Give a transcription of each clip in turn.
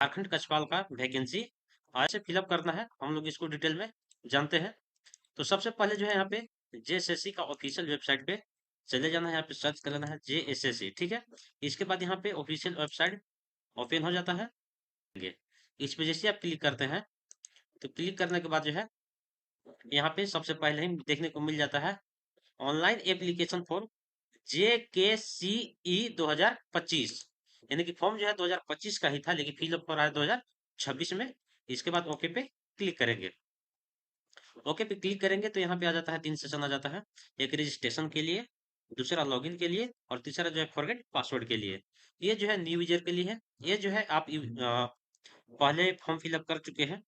झारखंड कछवाल का वैकेंसी आज से फिलअप करना है। हम लोग इसको डिटेल में जानते हैं। तो सबसे पहले जो है यहाँ पे जेएसएससी का ऑफिशियल वेबसाइट पे चले जाना है। यहाँ पे सर्च कर लेना है जेएसएससी, ठीक है। इसके बाद यहाँ पे ऑफिशियल वेबसाइट ओपन हो जाता है। ये इस पे जैसे आप क्लिक करते हैं तो क्लिक करने के बाद जो है यहाँ पे सबसे पहले ही देखने को मिल जाता है ऑनलाइन एप्लीकेशन फॉर्म JKCE 2025। यानी कि फॉर्म जो है 2025 का ही था, लेकिन फिलअप हो रहा है 2026 में। इसके बाद ओके पे क्लिक करेंगे। ओके पे क्लिक करेंगे तो यहाँ पे आ जाता है, 3 सेशन आ जाता है। एक रजिस्ट्रेशन के लिए, दूसरा लॉगिन के लिए, और तीसरा जो है फॉरगेट पासवर्ड के लिए। ये जो है न्यू यूजर के लिए है। ये जो है आप पहले फॉर्म फिलअप कर चुके हैं,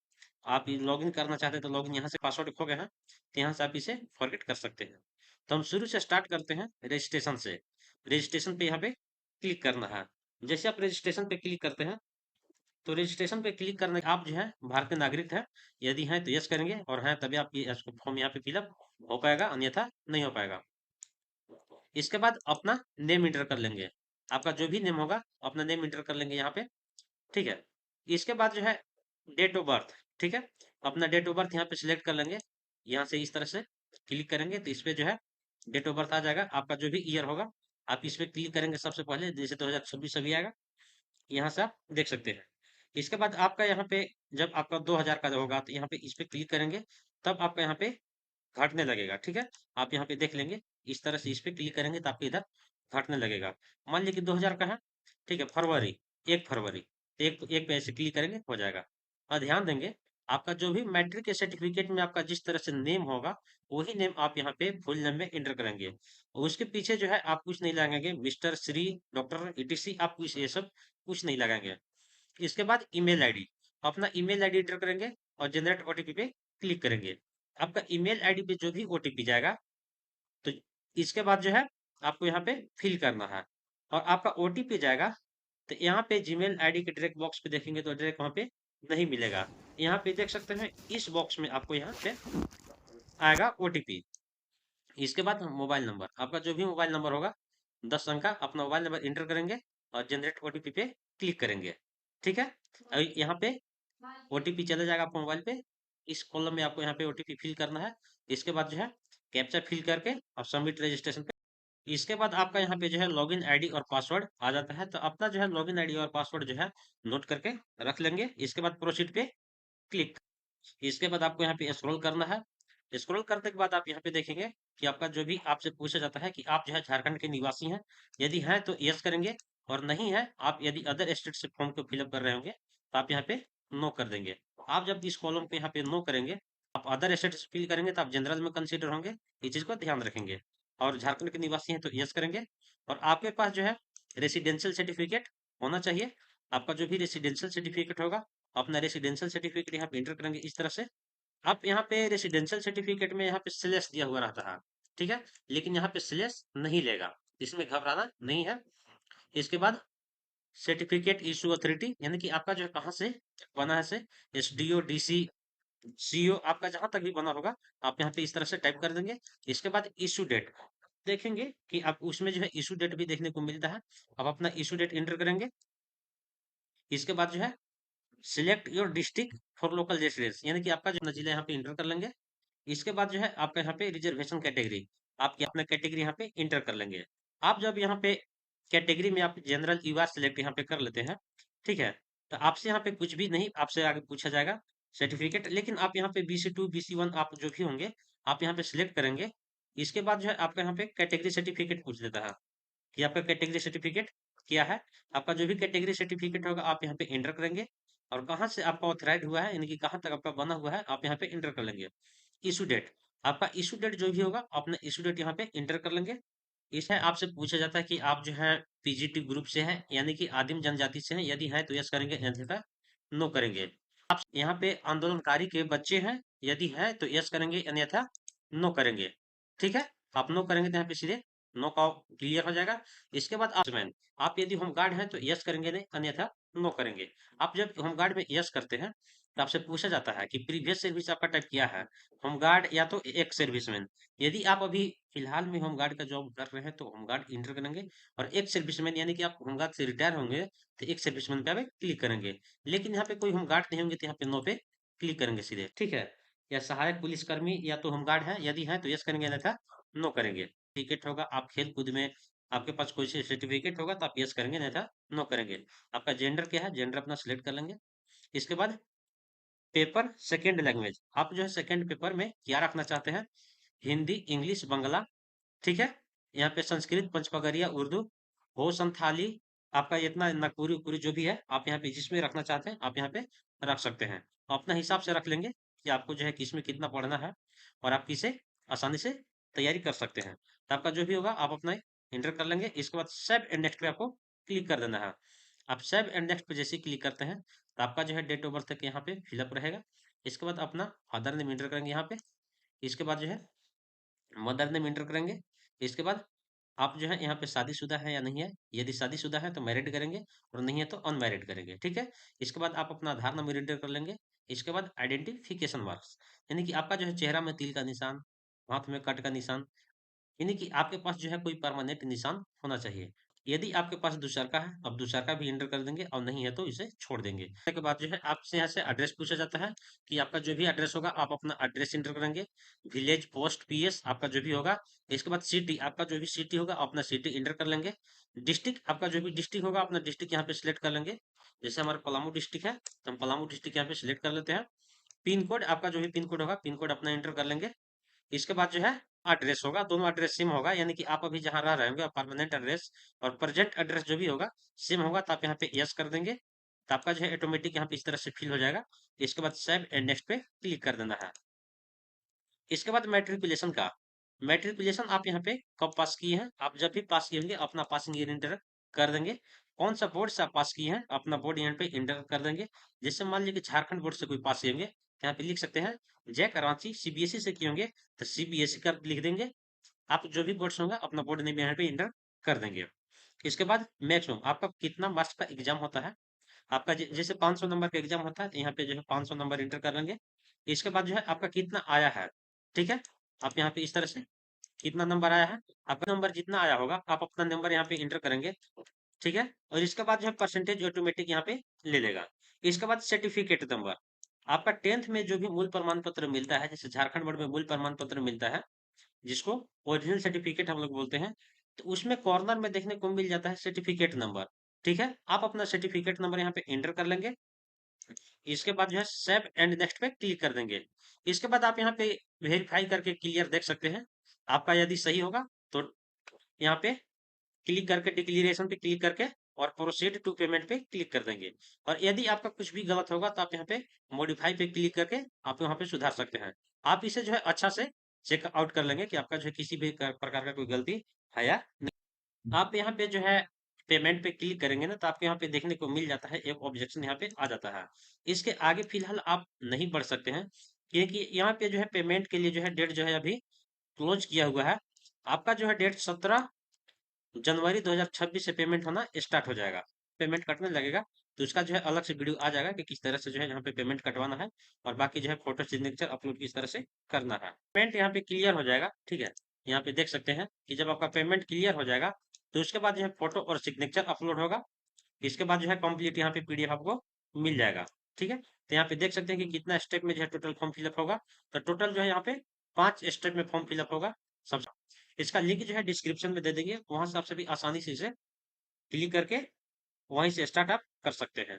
आप लॉगिन करना चाहते हैं तो लॉगिन यहाँ से, पासवर्ड खो गया है तो यहाँ से आप इसे फॉरगेट कर सकते हैं। तो हम शुरू से स्टार्ट करते हैं रजिस्ट्रेशन से। रजिस्ट्रेशन पे यहाँ पे क्लिक करना है। जैसे आप रजिस्ट्रेशन पे क्लिक करते हैं तो रजिस्ट्रेशन पे क्लिक करने आप जो है भारतीय नागरिक हैं, यदि हैं तो यस करेंगे, और हैं तभी आप ये फॉर्म यहाँ पे फिलअप हो पाएगा, अन्यथा नहीं हो पाएगा। इसके बाद अपना नेम इंटर कर लेंगे। आपका जो भी नेम होगा अपना नेम इंटर कर लेंगे यहाँ पे, ठीक है। इसके बाद जो है डेट ऑफ बर्थ, ठीक है, अपना डेट ऑफ बर्थ यहाँ पे सिलेक्ट कर लेंगे। यहाँ से इस तरह से क्लिक करेंगे तो इस पे जो है डेट ऑफ बर्थ आ जाएगा। आपका जो भी ईयर होगा आप इस पे क्लिक करेंगे सबसे पहले, जैसे 2026 अभी आएगा, यहाँ से आप देख सकते हैं। इसके बाद आपका यहाँ पे जब आपका 2000 का होगा तो यहाँ पे इस पे क्लिक करेंगे, तब आपका यहाँ पे घटने लगेगा, ठीक है। आप यहाँ पे देख लेंगे, इस तरह से इस पे क्लिक करेंगे तो आपके इधर घटने लगेगा। मान लीजिए कि 2000 का है, ठीक है, फरवरी, 1 फरवरी, एक पे ऐसे क्लिक करेंगे हो जाएगा। और ध्यान देंगे, आपका जो भी मैट्रिक के सर्टिफिकेट में आपका जिस तरह से नेम होगा वही नेम आप यहाँ पे फुल नेम में एंटर करेंगे। और उसके पीछे जो है आप कुछ नहीं लगाएंगे, मिस्टर, श्री, डॉक्टर, ETC, आप कुछ ये सब कुछ नहीं लगाएंगे। इसके बाद ईमेल आईडी, अपना ईमेल आईडी एंटर करेंगे और जनरेट ओटीपी पे क्लिक करेंगे। आपका ईमेल आईडी पे जो भी ओटीपी जाएगा तो इसके बाद जो है आपको यहाँ पे फिल करना है, और आपका ओटीपी जाएगा तो यहाँ पे जीमेल आईडी के डायरेक्ट बॉक्स पे देखेंगे तो डायरेक्ट वहाँ पे नहीं मिलेगा। यहाँ पे देख सकते हैं इस बॉक्स में आपको यहाँ पे आएगा ओटीपी। इसके बाद मोबाइल नंबर, आपका जो भी मोबाइल नंबर होगा 10 अंक का, अपना मोबाइल नंबर इंटर करेंगे और जनरेट ओटीपी पे क्लिक करेंगे, ठीक है। यहाँ पे ओटीपी चला जाएगा आपको मोबाइल पे। इस कॉलम में आपको यहाँ पे ओटीपी फिल करना है। इसके बाद जो है कैप्चा फिल करके और सबमिट रजिस्ट्रेशन पे। इसके बाद आपका यहाँ पे जो है लॉगिन आईडी और पासवर्ड आ जाता है, तो अपना जो है लॉगिन आईडी और पासवर्ड जो है नोट करके रख लेंगे। इसके बाद प्रोसीड पे क्लिक। इसके बाद आपको यहाँ पे स्क्रॉल करना है। स्क्रॉल करने के बाद आप यहाँ पे देखेंगे कि आपका जो भी आपसे पूछा जाता है कि आप जो है झारखंड के निवासी हैं, यदि हैं तो यस करेंगे, और नहीं है, आप यदि अदर स्टेट से फॉर्म को फिलअप कर रहे होंगे तो आप यहाँ पे नो कर देंगे। आप जब इस कॉलम पे यहाँ पे नो करेंगे, आप अदर स्टेट से फिल करेंगे तो आप जनरल में कंसीडर होंगे, ये चीज को ध्यान रखेंगे। और झारखंड के निवासी हैं तो यस करेंगे। और आपके पास जो है रेसिडेंशियल सर्टिफिकेट होना चाहिए। आपका जो भी रेसिडेंशियल सर्टिफिकेट होगा अपना रेसिडेंशियल सर्टिफिकेट यहाँ पे एंटर करेंगे इस तरह से। आप यहाँ पे रेसिडेंशियल सर्टिफिकेट में यहाँ पे स्लेश दिया हुआ रहता है, ठीक है, लेकिन यहाँ पे स्लेश नहीं लेगा, इसमें घबराना नहीं है। इसके बाद सर्टिफिकेट इशू अथॉरिटी, यानी कि आपका जो है कहाँ से बना है, से SDO, DC, CO, आपका जहां तक भी बना होगा आप यहाँ पे इस तरह से टाइप कर देंगे। इसके बाद इशू डेट देखेंगे कि आप उसमें जो है इशू डेट भी देखने को मिलता है। आप अपना इशू डेट एंटर करेंगे। इसके बाद जो है select your district for local residence, यानी कि आपका जो अपना जिला यहाँ पे इंटर कर लेंगे। इसके बाद जो है आपका यहाँ पे रिजर्वेशन कैटेगरी, आप अपना कैटेगरी यहाँ पे इंटर कर लेंगे। आप जब यहाँ पे कैटेगरी में आप जनरल यूआर सिलेक्ट यहाँ पे कर लेते हैं, ठीक है, तो आपसे यहाँ पे कुछ भी नहीं आपसे आगे पूछा जाएगा सर्टिफिकेट, लेकिन आप यहाँ पे BC2, BC1 आप जो भी होंगे आप यहाँ पे सिलेक्ट करेंगे। इसके बाद जो है आपका यहाँ पे कैटेगरी सर्टिफिकेट पूछ लेता है कि आपका कैटेगरी सर्टिफिकेट क्या है। आपका जो भी कैटेगरी सर्टिफिकेट होगा आप यहाँ पे एंटर करेंगे, और कहाँ से आपका ऑथराइज हुआ है, यानी कि कहाँ तक आपका बना हुआ है, आप यहाँ पे एंटर कर लेंगे। इशू डेट, आपका इशू डेट जो भी होगा अपना इशू डेट यहाँ पे एंटर कर लेंगे। इसमें आपसे पूछा जाता है कि आप जो है PGT ग्रुप से हैं, यानी कि आदिम जनजाति से हैं, यदि है तो यस करेंगे, अन्यथा नो करेंगे। आप यहाँ पे आंदोलनकारी के बच्चे हैं, यदि है तो यस करेंगे, अन्यथा नो करेंगे, ठीक है। आप नो करेंगे तो यहाँ पे सीधे नो का क्लियर हो जाएगा। इसके बाद आप यदि होमगार्ड हैं तो यस करेंगे, नहीं अन्यथा नो करेंगे। आप जब होमगार्ड में यस करते हैं तो आपसे पूछा जाता है कि प्रीवियस सर्विस आपका टाइप क्या है, होमगार्ड या तो एक सर्विसमैन। यदि आप अभी फिलहाल में होमगार्ड का जॉब कर रहे हैं तो होमगार्ड इंटर करेंगे, और एक सर्विसमैन यानी कि आप होमगार्ड से रिटायर होंगे तो एक सर्विसमैन पे आप क्लिक करेंगे। लेकिन यहाँ पे कोई होमगार्ड नहीं होंगे तो यहाँ पे नो पे क्लिक करेंगे सीधे, ठीक है। या सहायक पुलिसकर्मी या तो होमगार्ड है, यदि है तो यस करेंगे अन्यथा नो करेंगे। सर्टिफिकेट होगा, आप खेल कूद में आपके पास कोई सर्टिफिकेट होगा तो आप यस करेंगे अन्यथा नो करेंगे। आपका जेंडर क्या है, जेंडर अपना सिलेक्ट कर लेंगे। इसके बाद पेपर सेकेंड लैंग्वेज, आप जो है सेकेंड पेपर में क्या रखना चाहते हैं, हिंदी, इंग्लिश, बंगला, ठीक है। यहाँ पे संस्कृत, पंचपगरिया, उर्दू, हो, संथाली, आपका इतना नागपुरी उगपुरी जो भी है आप यहाँ पे जिसमें रखना चाहते हैं आप यहाँ पे रख सकते हैं। अपना हिसाब से रख लेंगे कि आपको जो है किसमें कितना पढ़ना है, और आप किसे आसानी से तैयारी कर सकते हैं। तो आपका जो भी होगा आप अपना इंटर कर लेंगे। इसके बाद सेव एंड नेक्स्ट पे आपको क्लिक कर देना है। आप सेव एंड नेक्स्ट पे जैसे ही क्लिक करते हैं तो आपका जो है डेट ऑफ बर्थ यहाँ पे फिलअप रहेगा। इसके बाद अपना फादर नेम इंटर करेंगे यहाँ पे। इसके बाद जो है मदर नेम इंटर करेंगे। इसके बाद आप जो है यहाँ पे शादीशुदा है या नहीं है, यदि शादीशुदा है तो मैरिड करेंगे, और नहीं है तो अनमैरिड करेंगे, ठीक है। इसके बाद आप अपना आधार नंबर इंटर कर लेंगे। इसके बाद आइडेंटिफिकेशन मार्क्स, यानी कि आपका जो है चेहरा में तिल का निशान, हाथ में कट का निशान, यानी कि आपके पास जो है कोई परमानेंट निशान होना चाहिए। यदि आपके पास दूसरा है, अब दूसरा भी एंटर कर देंगे, और नहीं है तो इसे छोड़ देंगे। उसके बाद जो है आपसे यहाँ से एड्रेस पूछा जाता है कि आपका जो भी एड्रेस होगा आप अपना एड्रेस एंटर करेंगे। विलेज, पोस्ट, पीएस आपका जो भी होगा। इसके बाद सिटी, आपका जो भी सिटी होगा अपना सिटी एंटर कर लेंगे। डिस्ट्रिक्ट, आपका जो भी डिस्ट्रिक्ट होगा अपना डिस्ट्रिक्ट यहाँ पे सिलेक्ट कर लेंगे। जैसे हमारा पलामू डिस्ट्रिक्ट है तो हम पलामू डिस्ट्रिक्ट यहाँ पे सिलेक्ट कर लेते हैं। पिन कोड, आपका जो भी पिन कोड होगा पिन कोड अपना एंटर कर लेंगे। इसके बाद जो है एड्रेस होगा, दोनों एड्रेस सेम होगा, यानी कि आप अभी जहाँ रह रहे होंगे परमानेंट एड्रेस और प्रेजेंट एड्रेस जो भी होगा सेम होगा, तो आप यहाँ पे यस कर देंगे। तो आपका जो है ऑटोमेटिक यहाँ पे इस तरह से फिल हो जाएगा। इसके बाद सेव एंड नेक्स्ट पे क्लिक कर देना है। इसके बाद मैट्रिकुलेशन का, मैट्रिकुलेशन आप यहाँ पे कब पास किए हैं, आप जब भी पास किए होंगे अपना पासिंग ईयर इंटर कर देंगे। कौन सा बोर्ड से आप पास किए हैं अपना बोर्ड यहाँ पे इंटर कर देंगे। जैसे मान लीजिए कि झारखंड बोर्ड से कोई पास किए होंगे, यहाँ पे लिख सकते हैं जैक रांची। सीबीएसई से किए होंगे तो सीबीएसई का लिख देंगे। आप जो भी बोर्ड्स होंगे अपना बोर्ड नेम यहाँ पे इंटर कर देंगे। इसके बाद मैक्सिमम आपका कितना मार्क्स का एग्जाम होता है, आपका जैसे 500 नंबर का एग्जाम होता है तो यहाँ पे जो है 500 नंबर इंटर कर लेंगे। इसके बाद जो है आपका कितना आया है, ठीक है। आप यहाँ पे इस तरह से कितना नंबर आया है, आपका नंबर जितना आया होगा आप अपना नंबर यहाँ पे इंटर करेंगे, ठीक है। और इसके बाद जो है परसेंटेज ऑटोमेटिक यहाँ पे ले लेगा। इसके बाद सर्टिफिकेट नंबर, आपका 10th में जो भी मूल प्रमाण पत्र मिलता है, जैसे झारखंड बोर्ड में मूल प्रमाण पत्र मिलता है जिसको ओरिजिनल सर्टिफिकेट हम लोग बोलते हैं, तो उसमें कॉर्नर में देखने को मिल जाता है सर्टिफिकेट नंबर, ठीक है। आप अपना सर्टिफिकेट नंबर यहाँ पे एंटर कर लेंगे। इसके बाद जो है सेव एंड नेक्स्ट पे क्लिक कर देंगे। इसके बाद आप यहाँ पे वेरीफाई करके क्लियर देख सकते हैं। आपका यदि सही होगा तो यहाँ पे क्लिक करके डिक्लेरेशन पे क्लिक करके और प्रोसीड टू पेमेंट पे क्लिक कर देंगे। और यदि आपका कुछ भी गलत होगा तो आप यहाँ पे मॉडिफाई पे क्लिक करके आप यहाँ पे सुधार सकते हैं। आप इसे जो है अच्छा से चेक आउट कर लेंगे कि आपका जो है किसी भी प्रकार का कोई गलती है या नहीं। आप यहाँ पे जो है पेमेंट पे क्लिक करेंगे ना तो आपको यहाँ पे देखने को मिल जाता है एक ऑब्जेक्शन यहाँ पे आ जाता है। इसके आगे फिलहाल आप नहीं बढ़ सकते हैं, क्योंकि यहाँ पे जो है पेमेंट के लिए जो है डेट जो है अभी क्लोज किया हुआ है। आपका जो है डेट 17 जनवरी 2026 से पेमेंट होना स्टार्ट हो जाएगा, पेमेंट कटने लगेगा। तो उसका जो है अलग से वीडियो आ जाएगा कि किस तरह से जो है यहाँ पे पेमेंट कटवाना है, और बाकी जो है फोटो सिग्नेचर अपलोड किस तरह से करना है। पेमेंट यहाँ पे क्लियर हो जाएगा, ठीक है। यहाँ पे देख सकते हैं कि जब आपका पेमेंट क्लियर हो जाएगा तो उसके बाद जो है फोटो और सिग्नेचर अपलोड होगा। इसके बाद जो है कंप्लीट यहाँ पे पीडीएफ आपको मिल जाएगा, ठीक है। तो यहाँ पे देख सकते हैं कि कितना स्टेप में जो है टोटल फॉर्म फिलअप होगा। तो टोटल जो है यहाँ पे 5 स्टेप में फॉर्म फिलअप होगा सब। इसका लिंक जो है डिस्क्रिप्शन में दे देंगे, वहां से आप सभी आसानी से इसे क्लिक करके वहीं से स्टार्ट आप कर सकते हैं।